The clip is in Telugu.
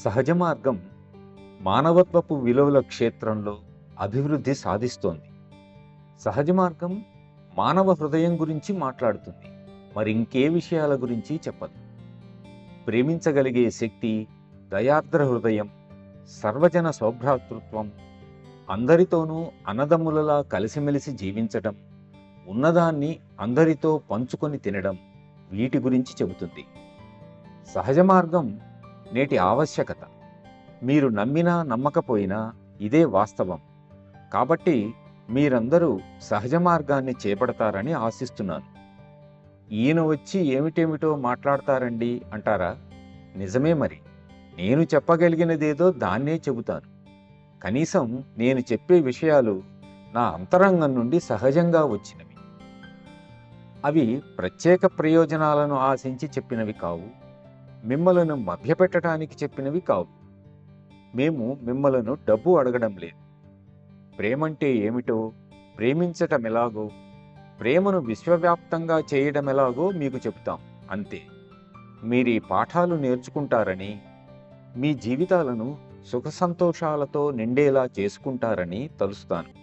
సహజ మార్గం మానవత్వపు విలువల క్షేత్రంలో అభివృద్ధి సాధిస్తోంది. సహజ మార్గం మానవ హృదయం గురించి మాట్లాడుతుంది. మరి ఇంకే విషయాల గురించి చెప్పదు. ప్రేమించగలిగే శక్తి, దయార్ద్ర హృదయం, సర్వజన సౌభ్రాతృత్వం, అందరితోనూ అన్నదమ్ములలా కలిసిమెలిసి జీవించటం, ఉన్నదాన్ని అందరితో పంచుకొని తినడం, వీటి గురించి చెబుతుంది. సహజ మార్గం నేటి ఆవశ్యకత. మీరు నమ్మినా నమ్మకపోయినా ఇదే వాస్తవం. కాబట్టి మీరందరూ సహజ మార్గాన్ని చేపడతారని ఆశిస్తున్నాను. ఈయన వచ్చి ఏమిటేమిటో మాట్లాడతారండి అంటారా? నిజమే మరి. నేను చెప్పగలిగినదేదో దాన్నే చెబుతాను. కనీసం నేను చెప్పే విషయాలు నా అంతరంగం నుండి సహజంగా వచ్చినవి. అవి ప్రత్యేక ప్రయోజనాలను ఆశించి చెప్పినవి కావు. మిమ్మలను మభ్యపెట్టడానికి చెప్పినవి కావు. మేము మిమ్మలను డబ్బు అడగడం లేదు. ప్రేమంటే ఏమిటో, ప్రేమించటం ఎలాగో, ప్రేమను విశ్వవ్యాప్తంగా చేయడం ఎలాగో మీకు చెబుతాం అంతే. మీరు ఈ పాఠాలు నేర్చుకుంటారని, మీ జీవితాలను సుఖ సంతోషాలతో నిండేలా చేసుకుంటారని తలుస్తాను.